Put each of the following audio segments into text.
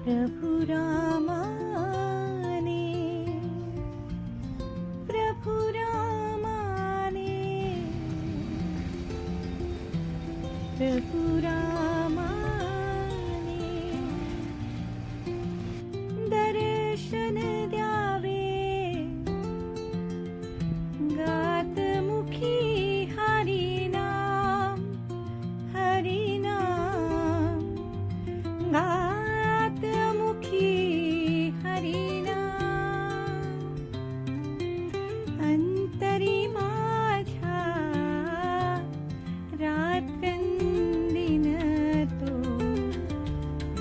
प्रभु रामाने, प्रभु रामाने, प्रभु रामाने दर्शन द्यावे, गात मुखी हरिनाम, हरिनाम गात मुखी हरिनाम, अंतरी माझ्या रात्रंदिन तो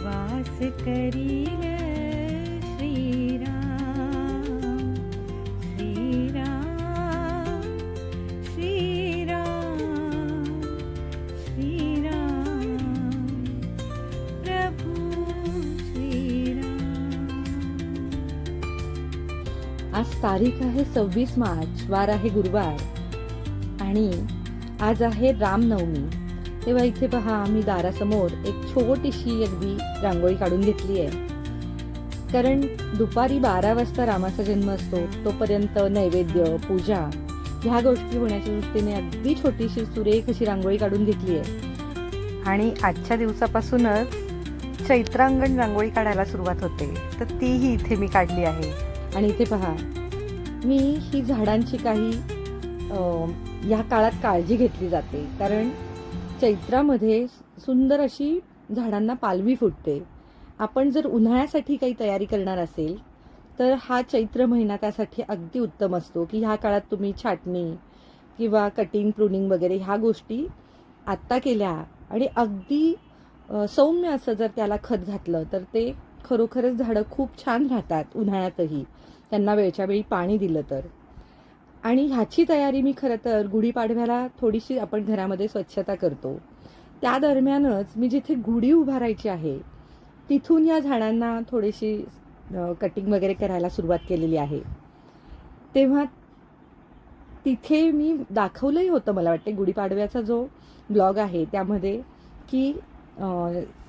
वास करील श्रीराम, श्रीराम, श्रीराम, श्रीराम, प्रभु श्रीराम। आज तारीख आहे 26 मार्च, वार आहे गुरुवार आणि आज आहे रामनवमी। तेव्हा इथे पहा, मी दारासमोर एक छोटीशी अगदी रांगोळी काढून घेतली आहे, कारण दुपारी 12 वाजता रामाचा जन्म असतो, तोपर्यंत नैवेद्य, पूजा ह्या गोष्टी होण्याच्या दृष्टीने अगदी छोटीशी सुरेख अशी रांगोळी काढून घेतली आहे। आणि आजच्या दिवसापासूनच चैत्रांगण रांगोळी काढायला सुरुवात होते, तर तीही इथे मी काढली आहे। आणि इथे पहा, मी ही झाडांची काही या काळात काळजी घेतली जाते, कारण चैत्रामध्ये सुंदर अशी झाडांना पालवी फुटते। आपण जर उन्हाळ्यासाठी काही तयारी करणार असेल तर हा चैत्र महिना त्यासाठी अगदी उत्तम असतो, की ह्या काळात तुम्ही छाटणी किंवा कटिंग, प्रूनिंग वगैरे ह्या गोष्टी आत्ता केल्या आणि अगदी सौम्य असं जर त्याला खत घातलं तर ते खरोखरच झाडं खूप छान राहतात उन्हाळ्यातही, त्यांना वेळच्या वेळी पाणी दिलं तर। आणि ह्याची तयारी मी खरं तर गुढीपाडव्याला थोडीशी आपण घरामध्ये स्वच्छता करतो, त्या दरम्यानच मी जिथे गुढी उभारायची आहे तिथून या झाडांना थोडीशी कटिंग वगैरे करायला सुरुवात केलेली आहे। तेव्हा तिथे मी दाखवलंही होतं, मला वाटते गुढीपाडव्याचा जो ब्लॉग आहे त्यामध्ये, की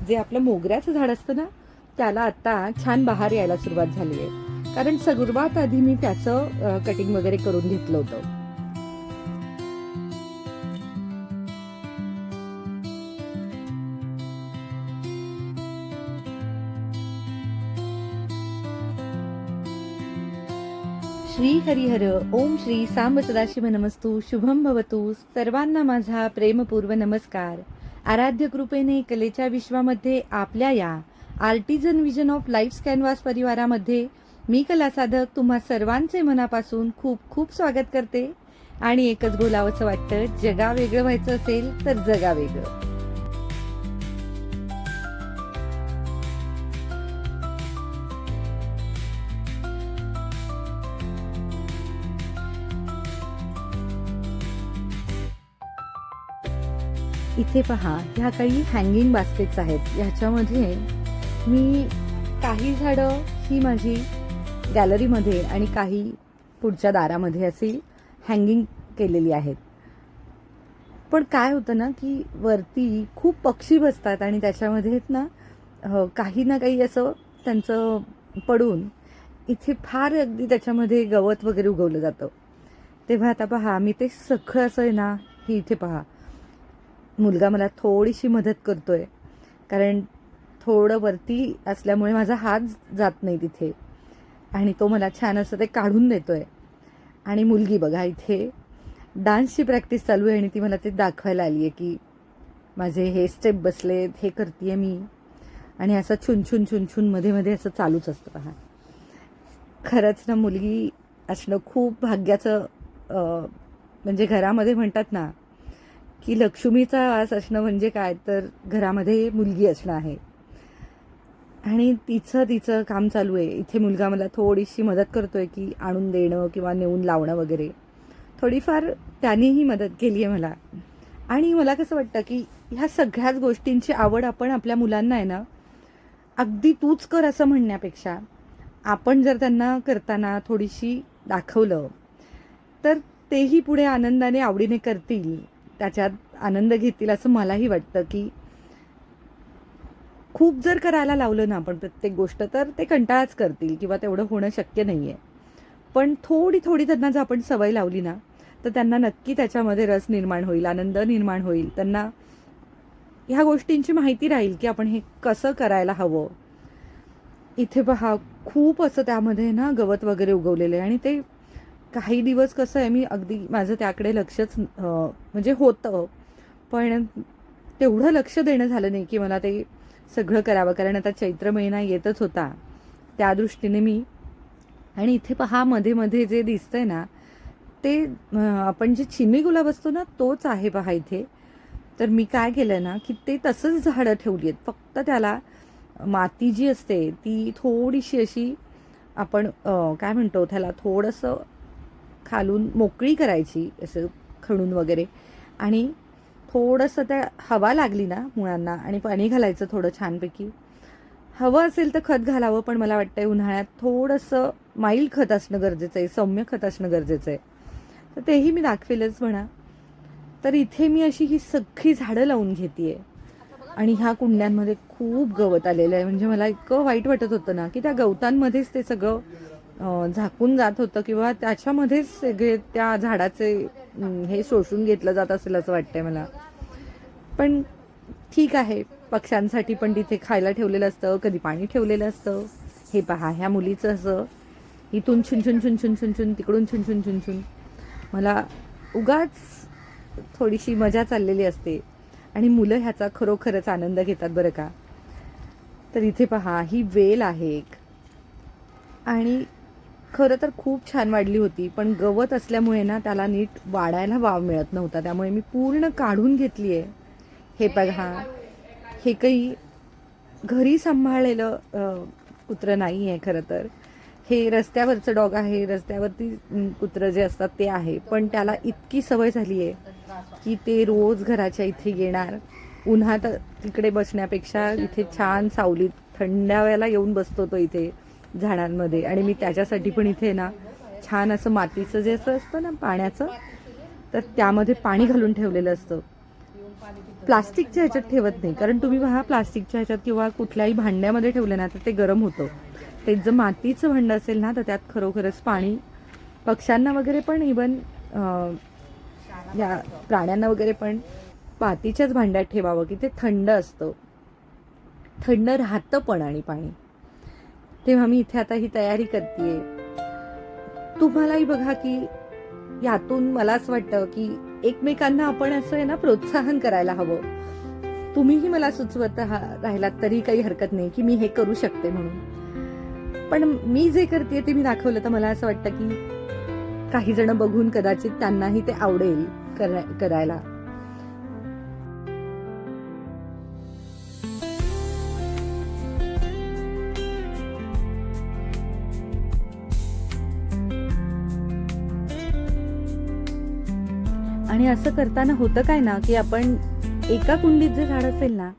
जे आपलं मोगऱ्याचं झाड असतं ना, त्याला आता छान बहार यायला सुरुवात झाली आहे, कारण सर्वात आधी मी त्याचं कटिंग वगैरे करून घेतलं होतं। श्री हरिहर ओम श्री सांब सदाशिव नमस्तु शुभम भवतु। सर्वांना माझा प्रेमपूर्व नमस्कार। आराध्य कृपेने कलेच्या विश्वामध्ये आपल्या या artisan vision of life canvas परिवारामध्ये मी कला साधक तुम्हा सर्वांचे मनापासून खूप खूप स्वागत करते। आणि एकच बोलावंसं वाटतं, जगा वेगळं व्हायचं असेल तर जगा वेगळं। इथे पहा, ह्या काही हँगिंग बास्केट्स आहेत, ह्याच्यामध्ये मी काही झाडं ही माझी गॅलरीमध्ये आणि काही पुढच्या दारामध्ये अशी हँगिंग केलेली आहेत। पण काय होतं ना, की वरती खूप पक्षी बसतात आणि त्याच्यामध्ये ना काही ना काही असं त्यांचं पडून इथे फार अगदी त्याच्यामध्ये गवत वगैरे उगवलं जातं। तेव्हा आता पहा, मी ते सगळं असं आहे ना, ही इथे पहा, मुलगा मला थोडीशी मदत करतोय, कारण थोडं वरती असल्यामुळे माझा हात जात नाही तिथे, आणि तो मला छान असं ते काढून देतोय। आणि मुलगी बघा, इथे डान्सची प्रॅक्टिस चालू आहे आणि ती मला ते दाखवायला आली आहे, की माझे हे स्टेप बसलेत, हे करतेय मी, आणि असं छुन छुन मध्ये मध्ये असं चालूच असतं पहा। खरंच ना, मुलगी असणं खूप भाग्याचं, म्हणजे घरामध्ये म्हणतात ना, की लक्ष्मीचा वास असणं म्हणजे काय, तर घरामध्ये मुलगी असणं आहे। आणि तिचं काम चालू आहे। इथे मुलगा मला थोडीशी मदत करतोय, की आणून देणं किंवा नेऊन लावणं वगैरे, थोडीफार त्यानेही मदत केली आहे मला। आणि मला कसं वाटतं, की ह्या सगळ्याच गोष्टींची आवड आपण आपल्या मुलांना आहे ना, अगदी तूच कर असं म्हणण्यापेक्षा आपण जर त्यांना करताना थोडीशी दाखवलं तर तेही पुढे आनंदाने आवडीने करतील, त्याच्यात आनंद घेतील, असं मलाही वाटतं। की खूप जर करायला लावलं ना आपण प्रत्येक गोष्ट, तर ते कंटाळाच करतील किंवा तेवढं होणं शक्य नाही आहे. पण थोडी थोडी त्यांना जर आपण सवय लावली ना, तर त्यांना नक्की त्याच्यामध्ये रस निर्माण होईल, आनंद निर्माण होईल. त्यांना ह्या गोष्टींची माहिती राहील की आपण हे कसं करायला हवं. इथे पहा, खूप असं त्यामध्ये ना गवत वगैरे उगवलेलं आहे आणि ते काही दिवस कसं आहे, मी अगदी माझं त्याकडे लक्षच म्हणजे होतं, पण तेवढं लक्ष देणं झालं नाही की मला ते सगळं करावं, कारण आता चैत्र महिना येतच होता. त्या दृष्टीने मी, आणि इथे पहा मध्ये मध्ये जे दिसतंय ना, ते आपण जे चिनी गुलाब असतो ना, तोच आहे पहा इथे. तर मी काय केलं ना, की ते तसंच झाडं ठेवली आहेत. फक्त त्याला माती जी असते ती थोडीशी अशी आपण काय म्हणतो त्याला, थोडंसं खालून मोकळी करायची असं खणून वगैरे, आणि थोडंसं त्या हवा लागली ना मुळांना, आणि पाणी घालायचं थोडं छानपैकी. हवं असेल तर खत घालावं, पण मला वाटतंय उन्हाळ्यात थोडंसं माईल खत असणं गरजेचं आहे, सौम्य खत असणं गरजेचं आहे. तर तेही मी दाखवेलच म्हणा. तर इथे मी अशी ही सगळी झाडं लावून घेते आणि ह्या कुंड्यांमध्ये खूप गवत आलेलं आहे. म्हणजे मला इतकं वाईट वाटत होतं ना, की त्या गवतांमध्येच ते सगळं झाकून जात होतं किंवा त्याच्यामध्येच सगळे त्या झाडाचे हे शोषून घेतलं जात असेल असं वाटतंय मला. पण ठीक आहे, पक्ष्यांसाठी पण तिथे खायला ठेवलेलं असतं, कधी पाणी ठेवलेलं असतं. हे पहा, ह्या मुलीचं असं इथून छुन छुन छुन छुन छुन, तिकडून छुन छुन छुन छुन, मला उगाच थोडीशी मजा चाललेली असते आणि मुलं ह्याचा खरोखरच आनंद घेतात बरं का. तर इथे पहा, ही वेल आहे एक, आणि खरं तर खूप छान वाढली होती, पण गवत असल्यामुळे ना त्याला नीट वाढायला वाव मिळत नव्हता, त्यामुळे मी पूर्ण काढून घेतली आहे. हे बघा, हे काही घरी सांभाळलेलं कुत्रं नाही आहे खरं तर. हे रस्त्यावरचं डॉग आहे, रस्त्यावरती कुत्रं जे असतात ते आहे, पण त्याला इतकी सवय झाली आहे की ते रोज घराच्या इथे येणार. उन्हात तिकडे बसण्यापेक्षा इथे छान सावलीत थंडाव्याला येऊन बसतो तो इथे झाडांमध्ये, आणि मी त्याच्यासाठी पण इथे ना छान असं मातीचं जे असं असतं ना पाण्याचं, तर त्यामध्ये पाणी घालून ठेवलेलं असतं. प्लास्टिकच्या ह्याच्यात ठेवत नाही, कारण तुम्ही पहा प्लास्टिकच्या ह्याच्यात किंवा कुठल्याही भांड्यामध्ये ठेवलं ना तर ते गरम होतं. ते जर मातीचं भांडं असेल ना, तर त्यात खरोखरच पाणी पक्ष्यांना वगैरे पण, इवन या प्राण्यांना वगैरे पण मातीच्याच भांड्यात ठेवावं, की ते थंड असतं, थंड राहतं पण आणि पाणी. तेव्हा मी इथे आता ही तयारी करतेय. तुम्हालाही बघा की यातून मला असं वाटतं की एकमेकांना आपण असं आहे ना प्रोत्साहन करायला हवं. तुम्हीही मला सुचवत राहिलात तरी काही हरकत नाही की मी हे करू शकते म्हणून. पण मी जे करते ते मी दाखवलं तर मला असं वाटतं की काही जण बघून कदाचित त्यांनाही ते आवडेल करायला. आणि असं करताना होतं काय ना, की आपण एका कुंडीत जे झाड असेल ना,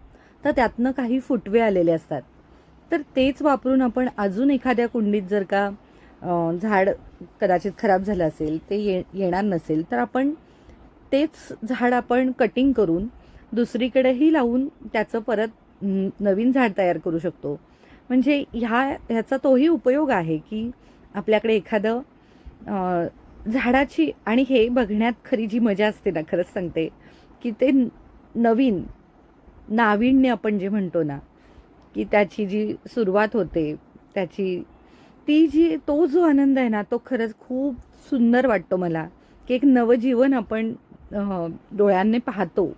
तर त्यातनं काही फुटवे आलेले असतात, तर तेच वापरून आपण अजून एखाद्या कुंडीत जर का झाड कदाचित खराब झालं असेल, ते येणार नसेल, तर आपण तेच झाड आपण कटिंग करून दुसरीकडेही लावून त्याचं परत नवीन झाड तयार करू शकतो. म्हणजे ह्याचा तोही उपयोग आहे की आपल्याकडे एखादं झाडाची, आणि हे बघण्यात खरी जी मजा असते ना, खरंच सांगते की ते नवीन नाविन्य आपण जे म्हणतो ना, की त्याची जी सुरुवात होते, त्याची तो जो आनंद आहे ना, तो खरंच खूप सुंदर वाटतो मला, की एक नवजीवन आपण डोळ्यांनी पाहतो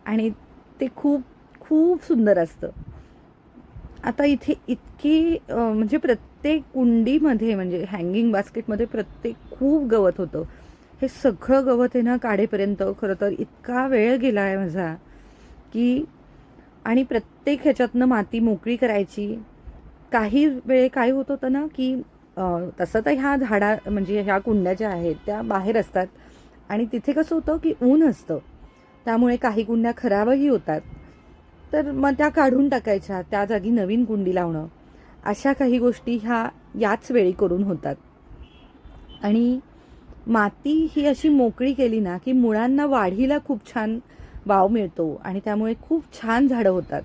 आणि ते खूप खूप सुंदर असतं. आता इथे इतकी म्हणजे प्रत्येक कुंडीमध्ये, म्हणजे हँगिंग बास्केटमध्ये प्रत्येक खूप गवत होतं. हे सगळं गवत आहे ना काढेपर्यंत खरं तर इतका वेळ गेला आहे माझा, की आणि प्रत्येक ह्याच्यातनं माती मोकळी करायची. काही वेळ काय होत होतं ना, की तसं तर म्हणजे ह्या कुंड्या ज्या आहेत त्या बाहेर असतात, आणि तिथे कसं होतं की ऊन असतं, त्यामुळे काही कुंड्या खराबही होतात. तर मग त्या काढून टाकायच्या, त्या जागी नवीन कुंडी लावणं, अशा काही गोष्टी याच वेळी करून होतात. आणि माती ही अशी मोकळी केली ना, की मुळांना वाढीला खूप छान वाव मिळतो आणि त्यामुळे खूप छान झाडं होतात.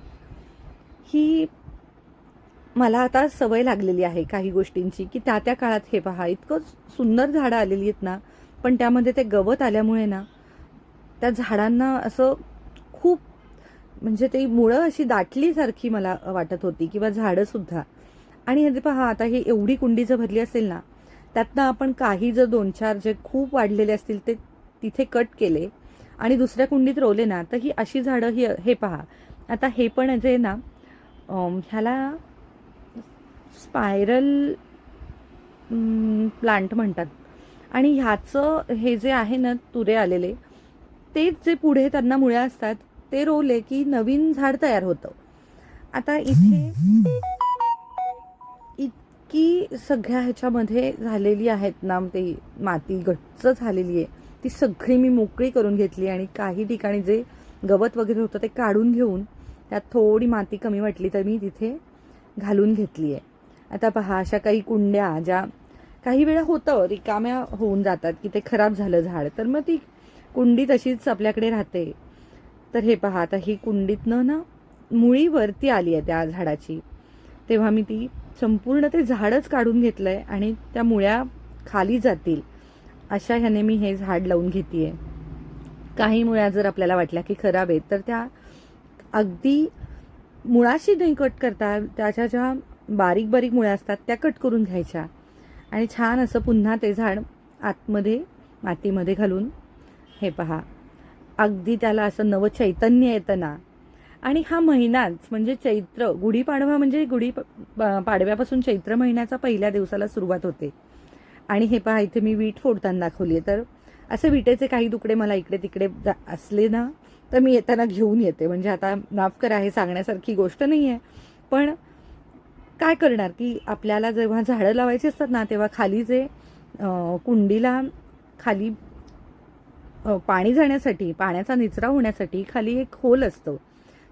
की मला आता सवय लागलेली आहे काही गोष्टींची, की त्या त्या काळात हे पहा इतकं सुंदर झाडं आलेली आहेत ना, पण त्यामध्ये ते गवत आल्यामुळे ना त्या झाडांना असं खूप म्हणजे ते मुळं अशी दाटलीसारखी मला वाटत होती किंवा झाडंसुद्धा. आणि हे पहा आता ही एवढी कुंडी जर भरली असेल ना, त्यातनं आपण काही जर 2-4 जे खूप वाढलेले असतील ते तिथे कट केले आणि दुसऱ्या कुंडीत रोवले ना, तर ही अशी झाडं ही हे पहा. आता हे पण जे ना ह्याला स्पायरल प्लांट म्हणतात आणि ह्याचं हे जे आहे ना तुरे आलेले, तेच जे पुढे त्यांना मुळ्या असतात ते रोवले की नवीन झाड तयार होतं. आता इथे इतकी सगळ्या ह्याच्यामध्ये झालेली आहेत ना ते माती गच्च झालेली आहे, ती सगळी मी मोकळी करून घेतली आणि काही ठिकाणी जे गवत वगैरे होतं ते काढून घेऊन त्यात थोडी माती कमी वाटली तर मी तिथे घालून घेतली आहे. आता पहा अशा काही कुंड्या ज्या काही वेळा होतं रिकाम्या होऊन जातात की ते खराब झालं झाड, तर मग ती कुंडी तशीच आपल्याकडे राहते. तर हे पहा आता ही कुंडीतनं ना मुळी वरती आली आहे त्या झाडाची, तेव्हा मी ती संपूर्ण ते झाडच काढून घेतलं आहे आणि त्या मुळ्या खाली जातील अशा ह्याने मी हे झाड लावून घेते आहे. काही मुळ्या जर आपल्याला वाटल्या की खराब आहेत तर त्या अगदी मुळाशी नाही कट करता, त्याच्या ज्या बारीक बारीक मुळ्या असतात त्या कट करून घ्यायच्या आणि छान असं पुन्हा ते झाड आतमध्ये मातीमध्ये घालून हे पहा अगदी त्याला असं नवं चैतन्य येतं ना. आणि हा महिनाच म्हणजे चैत्र, गुढीपाडवा म्हणजे पाडव्यापासून चैत्र महिन्याचा पहिल्या दिवसाला सुरुवात होते. आणि हे पहा इथे मी वीट फोडताना दाखवली आहे, तर असे विटेचे काही तुकडे मला इकडे तिकडे असले ना तर मी येताना घेऊन येते. म्हणजे आता माफ करा हे सांगण्यासारखी गोष्ट नाही आहे, पण काय करणार की आपल्याला जेव्हा झाडं लावायची असतात ना तेव्हा खाली जे कुंडीला खाली पाणी जाण्यासाठी, पाण्याचा निचरा होण्यासाठी खाली एक होल असतो,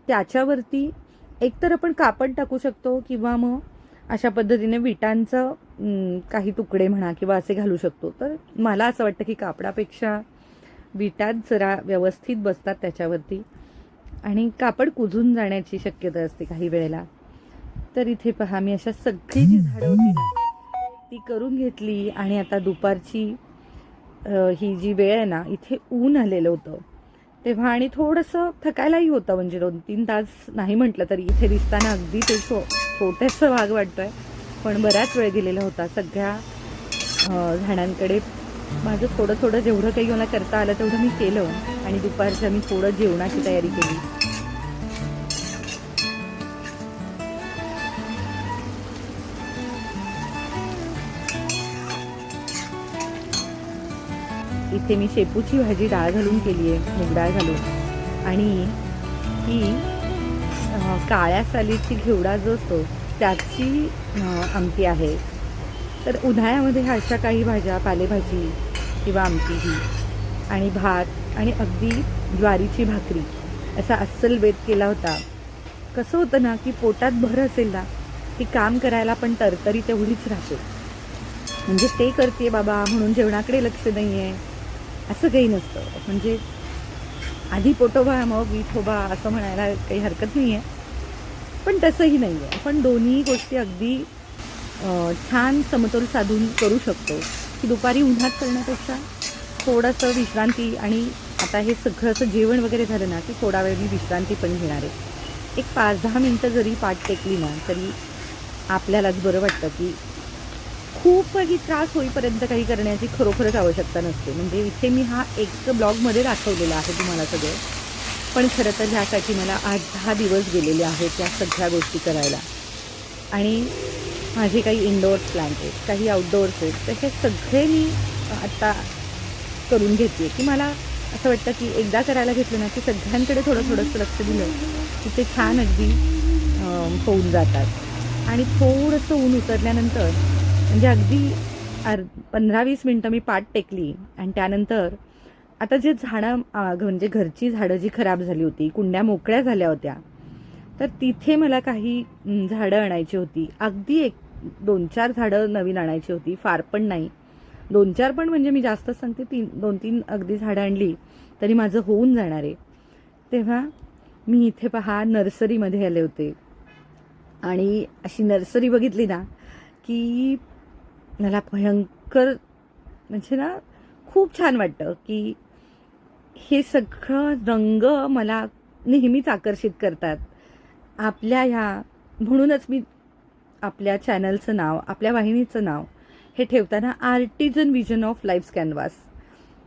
त्याच्यावरती एकतर आपण कापड टाकू शकतो किंवा मग अशा पद्धतीने विटांचं काही तुकडे म्हणा किंवा असे घालू शकतो. तर मला असं वाटतं की कापडापेक्षा विटात जरा व्यवस्थित बसतात त्याच्यावरती आणि कापड कुजून जाण्याची शक्यता असते काही वेळेला. तर इथे पहा मी अशा सगळी जी झाडं होती ना ती करून घेतली आणि आता दुपारची ही जी वेळ आहे ना इथे ऊन आलेलं होतं तेव्हा आणि थोडंसं थकायलाही होतं, म्हणजे 2-3 तास नाही म्हटलं तरी इथे दिसताना अगदी ते छोट्यासा भाग वाटतोय, पण बराच वेळ गेलेला होता. सगळ्या झाडांकडे माझं थोडं थोडं जेवढं काही मला करता आलं तेवढं मी केलं आणि दुपारच्या मी थोडं जेवणाची तयारी केली. इथे मी शेपूची भाजी डाळ घालून केली आहे, मूग डाळ घालून, आणि ही काळ्या सालीची घेवडा जो असतो त्याची आमटी आहे. तर उन्हाळ्यामध्ये ह्या अशा काही भाज्या, पालेभाजी किंवा आमटी ही आणि भात आणि अगदी ज्वारीची भाकरी असा अस्सल बेत केला होता. कसं होतं ना की पोटात भर असेल ना की काम करायला पण तरतरी तेवढीच राहते. म्हणजे ते करते बाबा म्हणून जेवणाकडे लक्ष नाही आहे असं काही नसतं. म्हणजे आधी पोटोबा मग विठोबा असं म्हणायला काही हरकत नाही आहे, पण तसंही नाही आहे. आपण दोन्ही गोष्टी अगदी छान समतोल साधून करू शकतो की दुपारी उन्हात करण्यापेक्षा थोडंसं विश्रांती, आणि आता हे सगळं असं जेवण वगैरे झालं ना की थोडा वेळ मी विश्रांती पण घेणार आहे. एक 5-10 मिनटं जरी पाठ टेकली ना तरी आपल्यालाच बरं वाटतं की खूप काही त्रास होईपर्यंत काही करण्याची खरोखरच आवश्यकता नसते. म्हणजे इथे मी हा एक ब्लॉगमध्ये दाखवलेला आहे तुम्हाला सगळं, पण खरं तर ह्यासाठी मला 8-10 दिवस गेलेले आहेत या सगळ्या गोष्टी करायला. आणि माझे काही इनडोअर्स प्लांट आहेत, काही आउटडोअर्स आहेत, तर हे सगळे मी आत्ता करून घेते की मला असं वाटतं की एकदा करायला घेतलं ना की सगळ्यांकडे थोडं थोडंसं लक्ष दिलं की ते छान अगदी होऊन जातात. आणि थोडंसं ऊन उतरल्यानंतर म्हणजे अगदी 15-20 मिनटं मी पाठ टेकली आणि त्यानंतर आता जे झाडं म्हणजे घरची झाडं जी खराब झाली होती, कुंड्या मोकळ्या झाल्या होत्या, तर तिथे मला काही झाडं आणायची होती. अगदी 2-4 झाडं नवीन आणायची होती, फार पण नाही, 2-4 पण म्हणजे मी जास्तच सांगते, 2-3 अगदी झाडं आणली तरी माझं होऊन जाणार आहे. तेव्हा मी इथे पहा नर्सरीमध्ये आले होते आणि अशी नर्सरी बघितली ना की मला भयंकर म्हणजे ना खूप छान वाटतं की हे सगळं रंग मला नेहमीच आकर्षित करतात. आपल्या ह्या म्हणूनच मी आपल्या चॅनलचं नाव, आपल्या वाहिनीचं नाव हे ठेवताना artisan vision of life's canvas.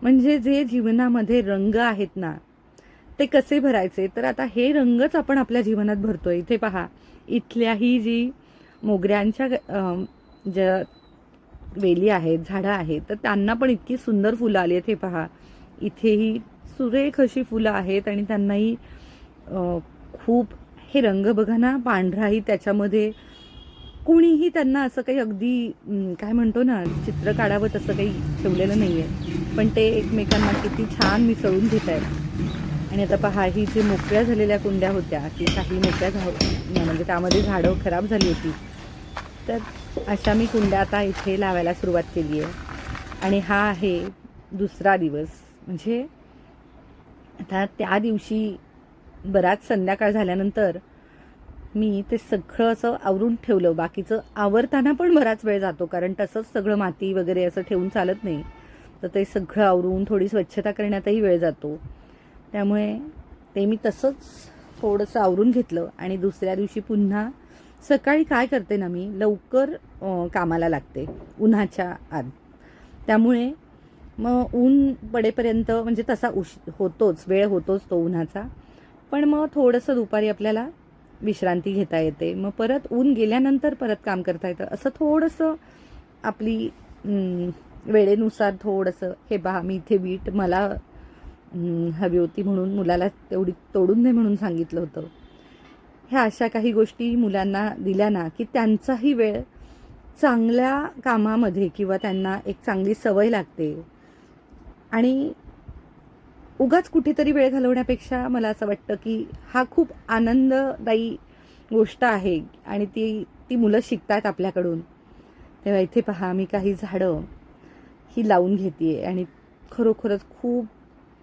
म्हणजे जे जीवनामध्ये रंग आहेत ना ते कसे भरायचे, तर आता हे रंगच आपण आपल्या जीवनात भरतोय. इथे पहा, इथल्या ही जी मोगऱ्यांच्या ज्या वेली आहेत, झाडं आहेत, तर त्यांना पण इतकी सुंदर फुलं आली आहेत. हे पहा, इथेही सुरेख अशी फुलं आहेत आणि त्यांनाही खूप हे रंग बघा ना, पांढराही त्याच्यामध्ये. कोणीही त्यांना असं काही अगदी काय म्हणतो ना, चित्र काढावं तसं काही ठेवलेलं नाही आहे, पण ते एकमेकांना किती छान मिसळून घेत आहेत. आणि आता पहा, ही जी मोकळ्या झालेल्या कुंड्या होत्या की काही मोकळ्या म्हणजे त्यामध्ये झाडं खराब झाली होती, तर अशा मी कुंड्या आता इथे लावायला सुरुवात केली आहे. आणि हा आहे दुसरा दिवस. म्हणजे आता त्या दिवशी बराच संध्याकाळ झाल्यानंतर मी ते सगळं असं आवरून ठेवलं. बाकीचं आवरताना पण बराच वेळ जातो, कारण तसंच सगळं माती वगैरे असं ठेवून चालत नाही, तर ते सगळं आवरून थोडी स्वच्छता करण्यातही वेळ जातो. त्यामुळे ते मी तसंच थोडंसं आवरून घेतलं. आणि दुसऱ्या दिवशी पुन्हा सकाळी काय करते ना, मी लवकर कामाला लागते उन्हाच्या आत. त्यामुळे मग ऊन पडेपर्यंत म्हणजे तसा होतोच, वेळ होतोच तो उन्हाचा, पण मग थोडंसं दुपारी आपल्याला विश्रांती घेता येते. मग परत ऊन गेल्यानंतर परत काम करता येतं. असं थोडंसं आपली वेळेनुसार थोडंसं. हे पहा, मी इथे बीट मला हवी होती म्हणून मुलाला तेवढी तोडून दे म्हणून सांगितलं होतं. ह्या अशा काही गोष्टी मुलांना दिल्या ना की त्यांचाही वेळ चांगल्या कामामध्ये किंवा त्यांना एक चांगली सवय लागते. आणि उगाच कुठेतरी वेळ घालवण्यापेक्षा मला असं वाटतं की हा खूप आनंददायी गोष्ट आहे आणि ती मुलं शिकतात आपल्याकडून. तेव्हा इथे पहा, मी काही झाडं ही लावून घेते आणि खरोखरच खूप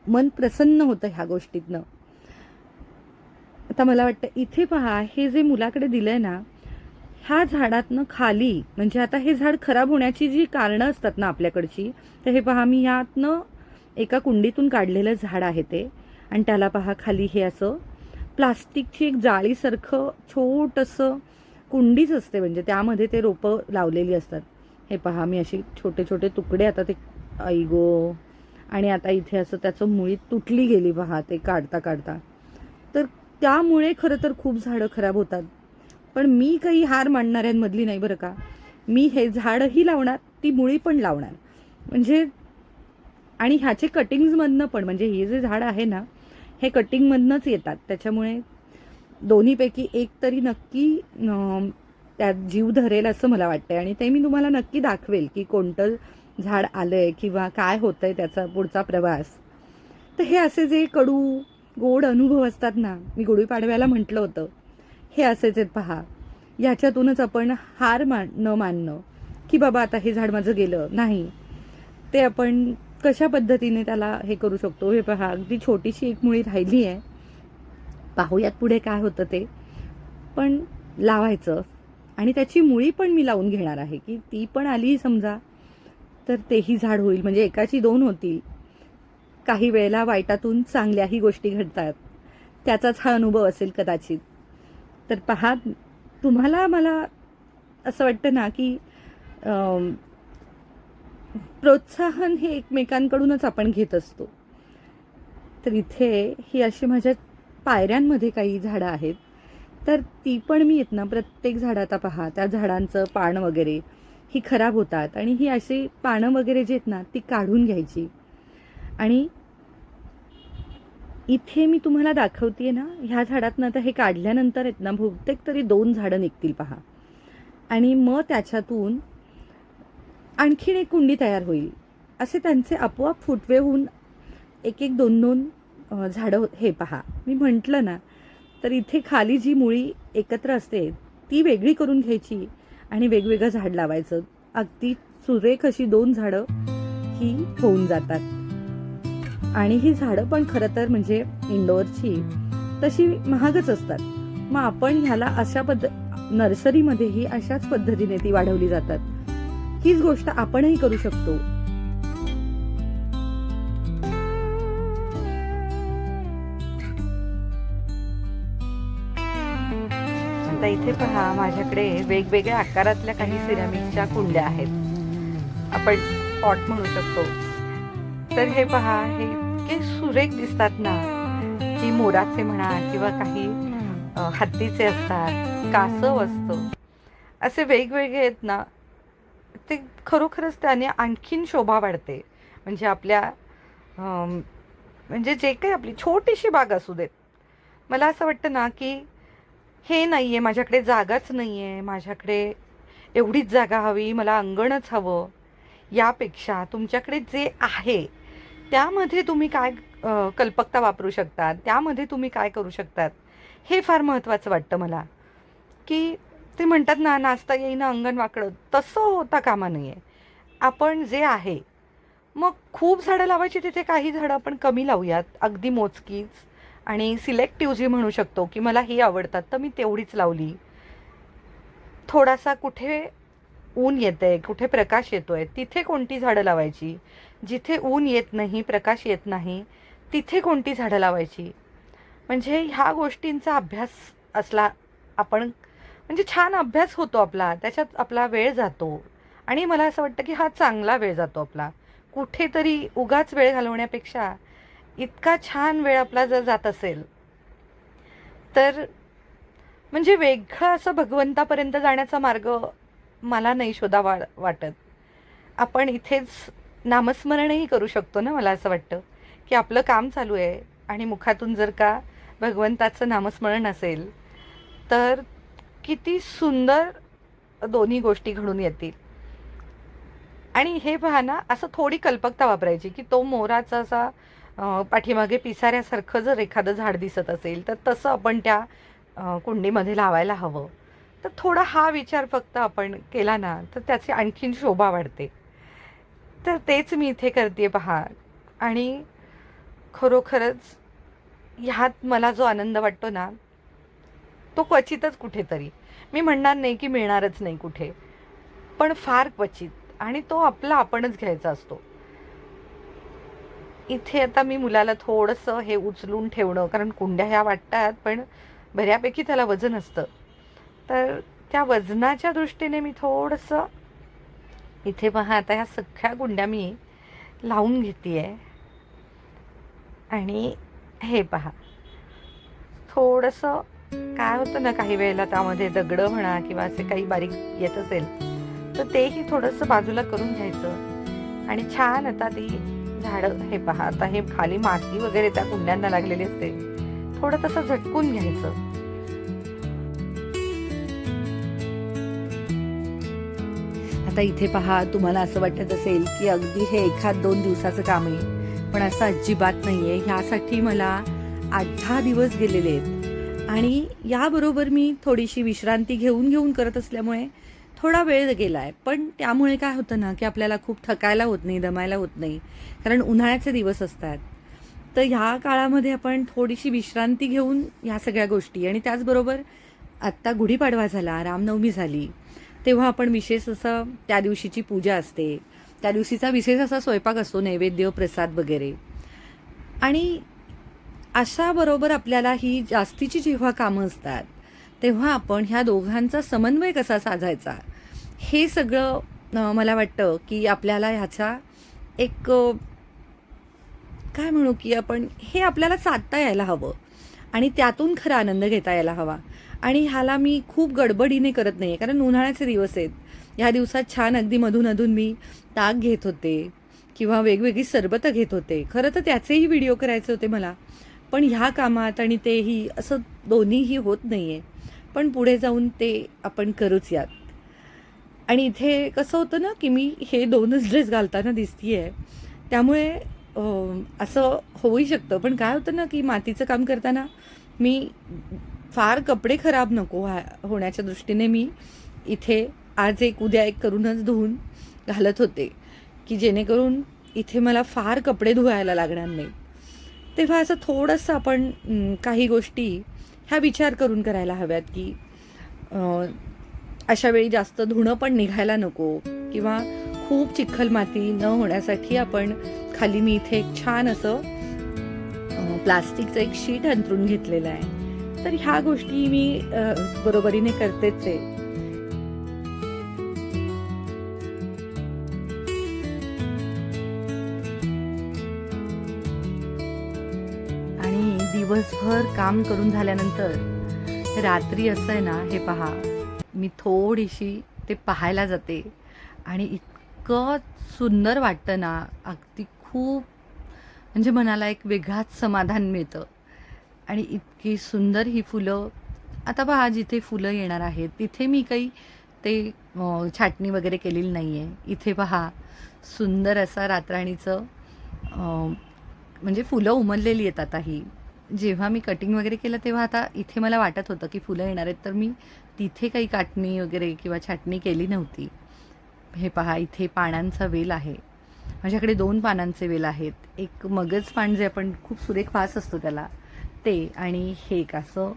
मन प्रसन्न होतं ह्या गोष्टीतनं. आता मला वाटतं इथे पहा, हे जे मुलाकडे दिलंय ना, ह्या झाडातनं खाली म्हणजे आता हे झाड खराब होण्याची जी कारणं असतात ना आपल्याकडची, तर हे पहा, मी ह्यातनं एका कुंडीतून काढलेलं झाड आहे ते. आणि त्याला पहा, खाली हे असं प्लास्टिकची एक जाळीसारखं छोटंसं कुंडीच असते, म्हणजे त्यामध्ये ते रोपं लावलेली असतात. हे पहा, मी अशी छोटे छोटे तुकडे आता ते ऐगो. आणि आता इथे असं त्याचं मुळी तुटली गेली पहा, ते काढता काढता. तर त्यामुळे खरं तर खूप झाडं खराब होतात. पण मी काही हार मानणाऱ्यांमधली नाही बरं का. मी हे झाडही लावणार, ती मुळी पण लावणार. म्हणजे आणि ह्याचे कटिंग्जमधनं पण, म्हणजे हे जे झाड आहे ना, हे कटिंगमधनंच येतात. त्याच्यामुळे दोन्हीपैकी एक तरी नक्की त्यात जीव धरेल असं मला वाटतंय. आणि ते मी तुम्हाला नक्की दाखवेल की कोणतं झाड आलंय किंवा काय होतंय त्याचा पुढचा प्रवास. तर हे असे जे कडू गोड अनुभव असतात ना, मी गुढीपाडव्याला म्हटलं होतं, हे असेच आहेत पहा. याच्यातूनच आपण हार न मानणं की बाबा आता हे झाड माझं गेलं नाही, ते आपण कशा पद्धतीने त्याला हे करू शकतो. हे पहा, अगदी छोटीशी एक मुळी राहिली आहे. पाहूयात पुढे काय होतं ते. पण लावायचं. आणि त्याची मुळी पण मी लावून घेणार आहे की ती पण आली समजा तर तेही झाड होईल. म्हणजे एकाची दोन होतील. काही वेळेला वाईटातून चांगल्याही गोष्टी घडतात, त्याचाच हा अनुभव असेल कदाचित. तर पहा, तुम्हाला मला असं वाटतं ना की प्रोत्साहन हे एकमेकांकडूनच आपण घेत असतो. तर इथे ही अशी माझ्या पायऱ्यांमध्ये काही झाडं आहेत, तर ती पण मी येत ना प्रत्येक झाडात पहा, त्या झाडांचं पान वगैरे ही खराब होतात आणि ही अशी पानं वगैरे जी आहेत ना ती काढून घ्यायची. आणि इथे मी तुम्हाला दाखवतेय ना, ह्या झाडातनं आता हे काढल्यानंतर आहेत ना बहुतेक तरी 2 झाडं निघतील पहा. आणि मग त्याच्यातून आणखीन एक कुंडी तयार होईल. असे त्यांचे आपोआप फुटवे होऊन एक एक दोन दोन झाडं. हे पहा, मी म्हटलं ना, तर इथे खाली जी मुळी एकत्र असते ती वेगळी करून घ्यायची आणि वेगवेगळं झाड लावायचं. अगदी सुरेख अशी 2 झाडं ही होऊन जातात. आणि ही झाडं पण खरं तर म्हणजे इंडोअरची तशी महागच असतात. मग आपण ह्याला अशा नर्सरीमध्येही अशाच पद्धतीने ती वाढवली जातात. हीच गोष्ट आपणही करू शकतो. आता इथे पहा, माझ्याकडे वेगवेगळ्या आकारातल्या काही सिरामिकच्या कुंड्या आहेत, आपण पॉट म्हणू शकतो. तर हे पहा, हे इतके सुरेख दिसतात ना, की मोराचे म्हणा किंवा काही हत्तीचे असतात, कासव असतं, असे वेगवेगळे आहेत ना, ते खरोखरच त्याने आणखीन शोभा वाढते. म्हणजे आपल्या म्हणजे जे काही आपली छोटीशी बाग असू देत, मला असं वाटतं ना की हे नाही आहे, माझ्याकडे जागाच नाही आहे, माझ्याकडे एवढीच जागा हवी, मला अंगणच हवं, यापेक्षा तुमच्याकडे जे आहे त्यामध्ये तुम्ही काय कल्पकता वापरू शकतात, त्यामध्ये तुम्ही काय करू शकतात, हे फार महत्त्वाचं वाटतं मला. की ते म्हणतात ना, नाचता येईना अंगण वाकडं, तसं होता कामा नये. आपण जे आहे, मग खूप झाडं लावायची तिथे काही झाडं आपण कमी लावूयात, अगदी मोजकीच, आणि सिलेक्टिव्ह जी म्हणू शकतो की मला ही आवडतात तर मी तेवढीच लावली. थोडासा कुठे ऊन येतंय, कुठे प्रकाश येतोय, तिथे कोणती झाडं लावायची, जिथे ऊन येत नाही, प्रकाश येत नाही, तिथे कोणती झाडं लावायची. म्हणजे ह्या गोष्टींचा अभ्यास असला, आपण म्हणजे छान अभ्यास होतो आपला, त्याच्यात आपला वेळ जातो. आणि मला असं वाटतं की हा चांगला वेळ जातो आपला. कुठेतरी उगाच वेळ घालवण्यापेक्षा इतका छान वेळ आपला जर जात असेल तर म्हणजे वेगळं असं भगवंतापर्यंत जाण्याचा मार्ग मला नाही वाटत. आपण इथेच नामस्मरणही करू शकतो ना. मला असं वाटतं की आपलं काम चालू आहे आणि मुखातून जर का भगवंताचं नामस्मरण असेल तर किती सुंदर दोन्ही गोष्टी घडून येतील. आणि हे पहा ना, असं थोडी कल्पकता वापरायची की तो मोराचा असा पाठीमागे पिसाऱ्यासारखं जर एखादं झाड दिसत असेल तर तसं आपण त्या कुंडीमध्ये लावायला हवं. तर थोडा हा विचार फक्त आपण केला ना तर त्याची आणखीन शोभा वाढते. तर तेच मी इथे करते पहा. आणि खरोखरच ह्यात मला जो आनंद वाटतो ना तो क्वचितच कुठेतरी, मी म्हणणार नाही की मिळणारच नाही कुठे, पण फार क्वचित, आणि तो आपला आपणच घ्यायचा असतो. इथे आता मी मुलाला थोडंसं हे उचलून ठेवणं, कारण कुंड्या ह्या वाटतात पण बऱ्यापैकी त्याला वजन असतं, तर त्या वजनाच्या दृष्टीने मी थोडंसं इथे पहा, आता ह्या सगळ्या कुंड्या मी लावून घेते आहे. आणि हे पहा, थोडंसं काय होतं ना, काही वेळेला त्यामध्ये दगडं म्हणा किंवा असे काही बारीक येत असेल तर तेही थोडंसं बाजूला करून घ्यायचं. आणि छान आता ती झाडं, हे पहा, आता हे खाली माती वगैरे त्या कुंड्यांना लागलेली असते, थोडं तसं झटकून घ्यायचं. आता इथे पहा, तुम्हाला असं वाटत असेल की अगदी हे 1-2 दिवसाचं काम आहे, पण असं अजिबात नाही आहे. ह्यासाठी मला 8-10 दिवस गेलेले आहेत. आणि याबरोबर मी थोडीशी विश्रांती घेऊन करत असल्यामुळे थोडा वेळ गेला आहे. पण त्यामुळे काय होतं ना की आपल्याला खूप थकायला होत नाही, दमायला होत नाही, कारण उन्हाळ्याचे दिवस असतात. तर ह्या काळामध्ये आपण थोडीशी विश्रांती घेऊन ह्या सगळ्या गोष्टी, आणि त्याचबरोबर आत्ता गुढीपाडवा झाला, रामनवमी झाली, तेव्हा आपण विशेष असं त्या दिवशीची पूजा असते, त्या दिवशीचा विशेष असा स्वयंपाक असतो, नैवेद्य, प्रसाद वगैरे. आणि अशा बरोबर आपल्याला ही जास्तीची जेव्हा कामं असतात तेव्हा आपण ह्या दोघांचा समन्वय कसा साधायचा, हे सगळं मला वाटतं की आपल्याला ह्याचा एक काय म्हणू की आपण हे आपल्याला साधता यायला हवं आणि त्यातून खरा आनंद घेता यायला हवा. आणि ह्याला मी खूप गडबडीने करत नाही आहे, कारण उन्हाळ्याचे दिवस आहेत. ह्या दिवसात छान अगदी मधून मी ताक घेत होते किंवा वेगवेगळी सरबतं घेत होते. खरं तर त्याचेही व्हिडिओ करायचे होते मला, पण ह्या कामात आणि तेही असं दोन्हीही होत नाही आहे. पण पुढे जाऊन ते आपण करूच यात. आणि इथे कसं होतं ना की मी हे 2च ड्रेस घालताना दिसते आहे, त्यामुळे असं होऊही शकतं. पण काय होतं ना की मातीचं काम करताना मी फार कपडे खराब नको होण्याच्या दृष्टीने मी इथे आज एक उद्या एक करूनच धुवून घालत होते, की जेणेकरून इथे मला फार कपडे धुवायला लागणार नाही. तेव्हा असं थोडंसं आपण काही गोष्टी ह्या विचार करून करायला हव्यात की अशा वेळी जास्त धुणं पण निघायला नको किंवा खूप चिखल माती न होण्यासाठी आपण खाली मी इथे एक छान असं प्लास्टिकचं एक शीट अंथरून घेतलेलं आहे. तर ह्या गोष्टी मी बरोबरीने करतेच आहे. आणि दिवसभर काम करून झाल्यानंतर रात्री असं आहे ना, हे पहा, मी थोडीशी ते पाहायला जाते आणि इतकं सुंदर वाटतं ना, अगदी खूप म्हणजे मनाला एक वेगळाच समाधान मिळतं. आणि इतकी सुंदर ही फुलं. आता पहा, जिथे फुलं येणार आहेत तिथे मी काही ते छाटणी वगैरे केलेली नाही आहे. इथे पहा सुंदर असा रातराणीचं म्हणजे फुलं उमललेली आहेत. आता ही जेव्हा मी कटिंग वगैरे केलं तेव्हा आता इथे मला वाटत होतं की फुलं येणार आहेत, तर मी तिथे काही काटणी वगैरे किंवा छाटणी केली नव्हती. हे पहा, इथे पानांचा वेल आहे. माझ्याकडे 2 पानांचे वेल आहेत. एक मगज पान जे आपण खूप सुरेख वास असतो त्याला, ते, आणि हे एक असं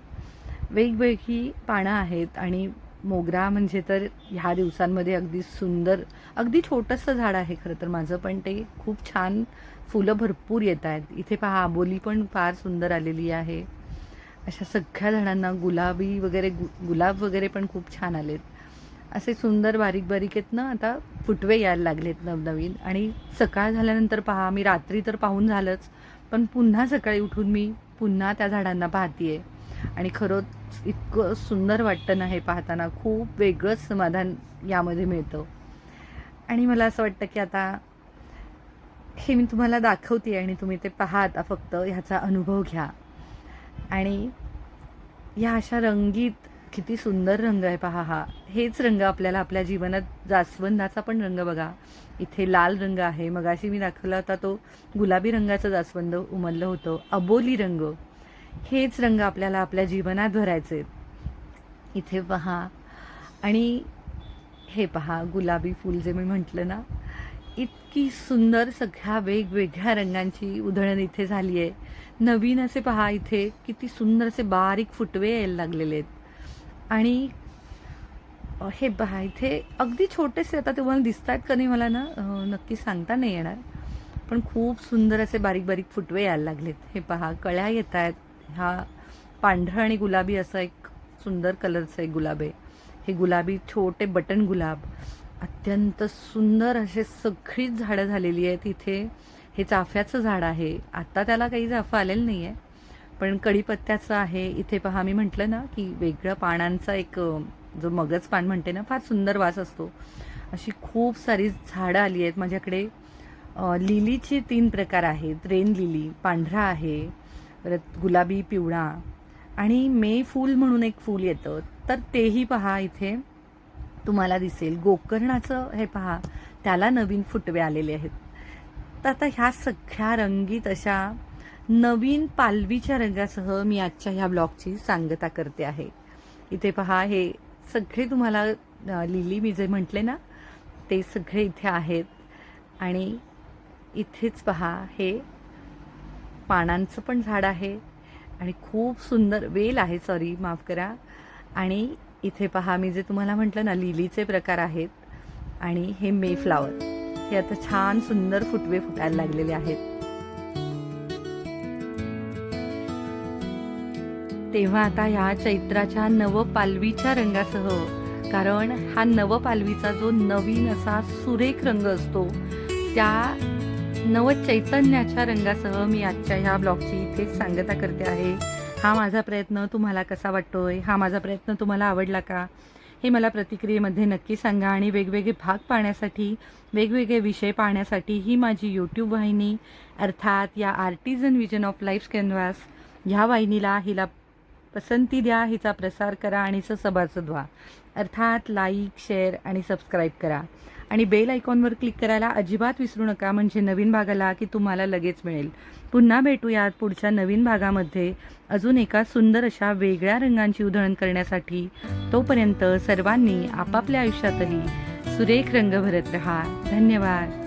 वेगवेगळी पानं आहेत. आणि मोगरा म्हणजे तर ह्या दिवसांमध्ये अगदी सुंदर, अगदी छोटंसं झाड आहे खरं तर माझं, पण ते खूप छान फुलं भरपूर येत आहेत. इथे पहा, आबोली पण फार सुंदर आलेली आहे. अशा सगळ्या झाडांना गुलाबी वगैरे गुलाब वगैरे पण खूप छान आलेत. असे सुंदर बारीक बारीक आहेत ना, आता फुटवे यायला लागलेत नवनवीन. आणि सकाळ झाल्यानंतर पहा, मी रात्री तर पाहून झालंच, पण पुन्हा सकाळी उठून मी पुन्हा त्या झाडांना पाहतीये. आणि खरंच इतकं सुंदर वाटतं ना हे पाहताना, खूप वेगळंच समाधान यामध्ये मिळतं. आणि मला असं वाटतं की आता हे मी तुम्हाला दाखवते आणि तुम्ही ते पहा, आता फक्त ह्याचा अनुभव घ्या. आणि या अशा रंगीत, किती सुंदर रंग आहे पहा हा. हेच रंग आपल्याला आपल्या जीवनात, जास्वंदाचा पण रंग बघा, इथे लाल रंग आहे. मगाशी मी दाखवला होता तो गुलाबी रंगाचं जास्वंद उमललं होतं, अबोली रंग. हेच रंग आपल्याला आपल्या जीवनात भरायचे. इथे पहा, आणि हे पहा गुलाबी फूल जे मी म्हटलं ना, इतकी सुंदर सगळ्या वेगवेगळ्या रंगांची उधळण इथे झाली आहे. नवीन असे पहा, इथे किती सुंदर असे बारीक फुटवे यायला लागलेले आहेत. आणि हे पहा, इथे अगदी छोटेसे, आता तुम्हाला दिसतात का नाही मला ना नक्की सांगता नाही येणार, पण खूप सुंदर असे बारीक बारीक फुटवे यायला लागलेत. हे पहा, कळ्या येत आहेत. हा पांढरा आणि गुलाबी असा एक सुंदर कलरचा एक गुलाब आहे. हे गुलाबी छोटे बटन गुलाब, अत्यंत सुंदर असे सगळीच झाडं झालेली आहेत. इथे हे चाफ्याचं झाड आहे. आता त्याला काही चाफं आलेलं नाही आहे, पण कढीपत्त्याचं आहे. इथे पहा, मी म्हटलं ना की वेगळ्या पानांचा एक जो मगज पान म्हणते ना, फार सुंदर वास असतो. अशी खूप सारी झाडं आली आहेत माझ्याकडे. लिलीचे 3 प्रकार आहेत. रेन लिली पांढरा आहे, परत गुलाबी पिवळा, आणि मे फूल म्हणून एक फूल येतं, तर तेही पहा इथे तुम्हाला दिसेल. गोकर्णाचं हे पहा, त्याला नवीन फुटवे आलेले आहेत. तर आता ह्या सगळ्या रंगीत अशा नवीन पालवीच्या रंगासह मी आजच्या ह्या ब्लॉगची सांगता करते आहे. इथे पहा, हे सगळे तुम्हाला लिली मी जे म्हटले ना, ते सगळे इथे आहेत. आणि इथेच पहा, हे पानांचं पण झाड आहे आणि खूप सुंदर वेल आहे, सॉरी माफ करा. आणि इथे पहा, मी जे तुम्हाला म्हटलं ना, लिलीचे प्रकार आहेत. आणि हे मे फ्लावर, हे आता छान सुंदर फुटवे फुटायला लागलेले आहेत. तेव्हा आता ह्या चैत्राच्या नवपालवीच्या रंगासह, कारण हा नवपालवीचा जो नवीन असा सुरेख रंग असतो, त्या नवचैतन्याच्या रंगासह मी आजच्या ह्या ब्लॉगची इथे सांगता करते आहे. हा माझा प्रयत्न तुम्हाला कसा वाटतोय? हा माझा प्रयत्न तुम्हाला आवडला का? हे मला प्रतिक्रियेमध्ये नक्की सांगा. आणि वेगवेगळे भाग पाहण्यासाठी, वेगवेगळे विषय पाहण्यासाठी ही माझी यूट्यूब वाहिनी, अर्थात या artisan vision of life canvas ह्या वाहिनीला, हिला पसंती द्या, हिचा प्रसार करा आणि सभासद व्हा. अर्थात लाईक, शेअर आणि सबस्क्राईब करा. आणि बेल आयकॉनवर क्लिक करायला अजिबात विसरू नका, म्हणजे नवीन भागाला की तुम्हाला लगेच मिळेल. पुन्हा भेटूयात पुढच्या नवीन भागामध्ये अजून एका सुंदर अशा वेगळ्या रंगांची उधळण करण्यासाठी. तोपर्यंत सर्वांनी आपापल्या आयुष्यातही सुरेख रंग भरत रहा. धन्यवाद.